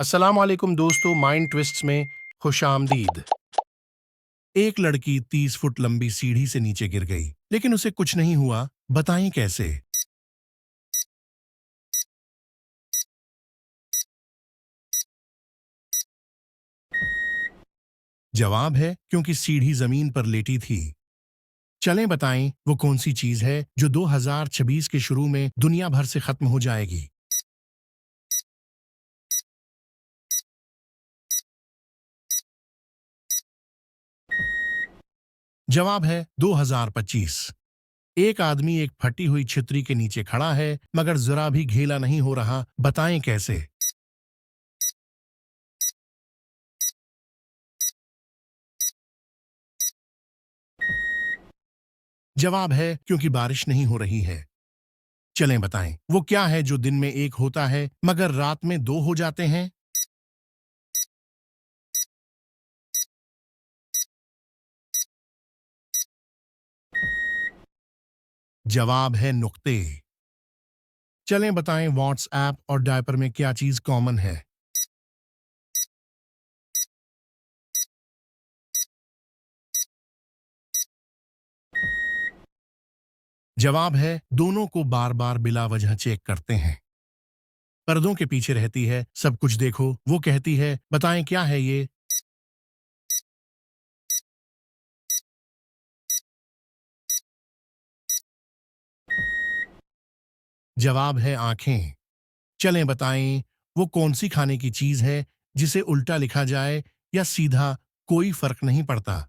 अस्सलाम वालेकुम दोस्तों, माइंड ट्विस्ट्स में खुशामदीद। एक लड़की 30 फुट लंबी सीढ़ी से नीचे गिर गई, लेकिन उसे कुछ नहीं हुआ। बताएं कैसे? जवाब है क्योंकि सीढ़ी जमीन पर लेटी थी। चलें बताएं वो कौन सी चीज है जो 2026 के शुरू में दुनिया भर से खत्म हो जाएगी। जवाब है 2025। एक आदमी एक फटी हुई छतरी के नीचे खड़ा है, मगर जरा भी घेला नहीं हो रहा। बताएं कैसे? जवाब है क्योंकि बारिश नहीं हो रही है। चलें बताएं वो क्या है जो दिन में एक होता है मगर रात में दो हो जाते हैं। जवाब है नुक्ते। चलें बताएं व्हाट्सएप और डायपर में क्या चीज कॉमन है। जवाब है दोनों को बार बार बिला वजह चेक करते हैं। पर्दों के पीछे रहती है सब कुछ देखो, वो कहती है बताएं क्या है ये। जवाब है आंखें। चलें बताएं वो कौन सी खाने की चीज है जिसे उल्टा लिखा जाए या सीधा, कोई फर्क नहीं पड़ता।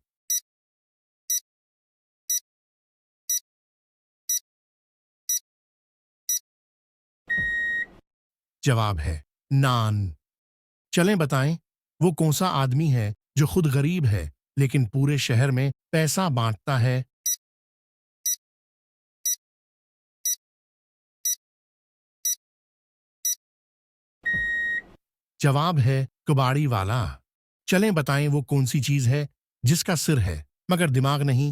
जवाब है नान। चलें बताएं वो कौन सा आदमी है जो खुद गरीब है लेकिन पूरे शहर में पैसा बांटता है। जवाब है कबाड़ी वाला। चलें बताएं वो कौन सी चीज है जिसका सिर है मगर दिमाग नहीं।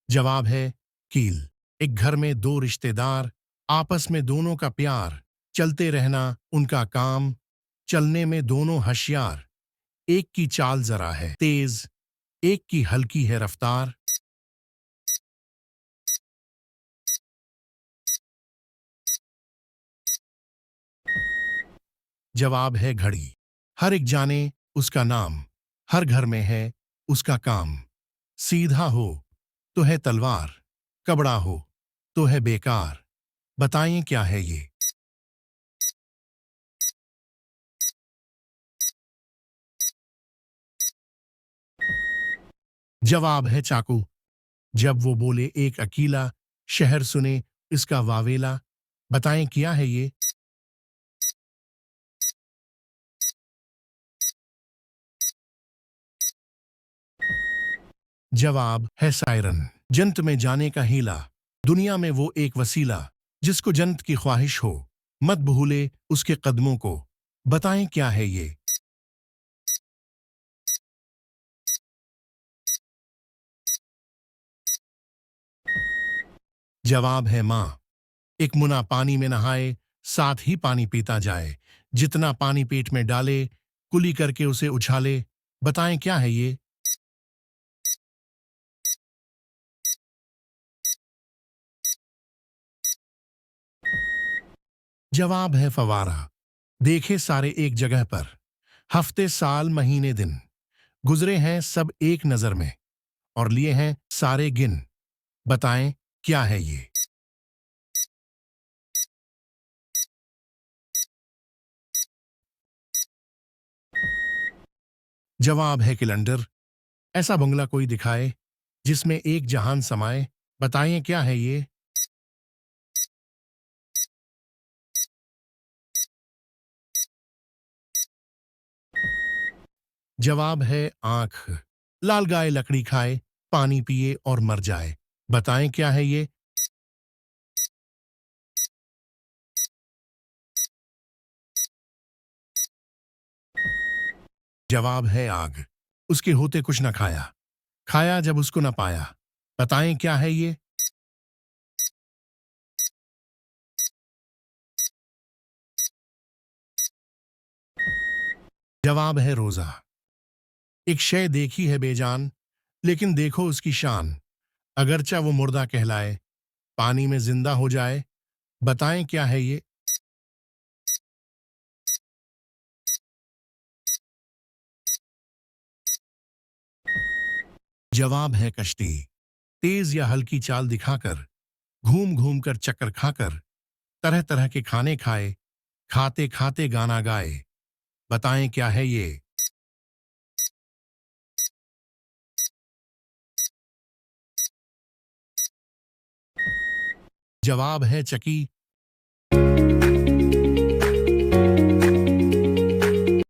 जवाब है कील। एक घर में दो रिश्तेदार, आपस में दोनों का प्यार, चलते रहना उनका काम, चलने में दोनों होशियार, एक की चाल जरा है तेज, एक की हल्की है रफ्तार। जवाब है घड़ी। हर एक जाने उसका नाम, हर घर में है उसका काम। सीधा हो तो है तलवार, कबड़ा हो तो है बेकार। बताएं क्या है ये। जवाब है चाकू। जब वो बोले एक अकीला, शहर सुने इसका वावेला। बताएं क्या है ये। जवाब है सायरन। जन्नत में जाने का हीला, दुनिया में वो एक वसीला, जिसको जन्नत की ख्वाहिश हो मत भूले उसके कदमों को। बताएं क्या है ये। जवाब है माँ। एक मुना पानी में नहाए, साथ ही पानी पीता जाए, जितना पानी पेट में डाले कुली करके उसे उछाले। बताएं क्या है ये। जवाब है फवारा। देखे सारे एक जगह पर, हफ्ते साल महीने दिन, गुजरे हैं सब एक नजर में, और लिए हैं सारे गिन। बताएं क्या है ये। जवाब है कैलेंडर। ऐसा बंगला कोई दिखाए जिसमें एक जहान समाए। बताएं क्या है ये। जवाब है आंख। लाल गाय लकड़ी खाए, पानी पिए और मर जाए। बताएं क्या है ये। जवाब है आग। उसके होते कुछ न खाया, खाया जब उसको न पाया। बताएं क्या है ये। जवाब है रोजा। एक शय देखी है बेजान, लेकिन देखो उसकी शान। अगरचा वो मुर्दा कहलाए, पानी में जिंदा हो जाए। बताएं क्या है ये? जवाब है कश्ती। तेज या हल्की चाल दिखाकर, घूम घूम कर चक्कर खाकर, तरह तरह के खाने खाए, खाते खाते गाना गाए। बताएं क्या है ये? जवाब है चकी।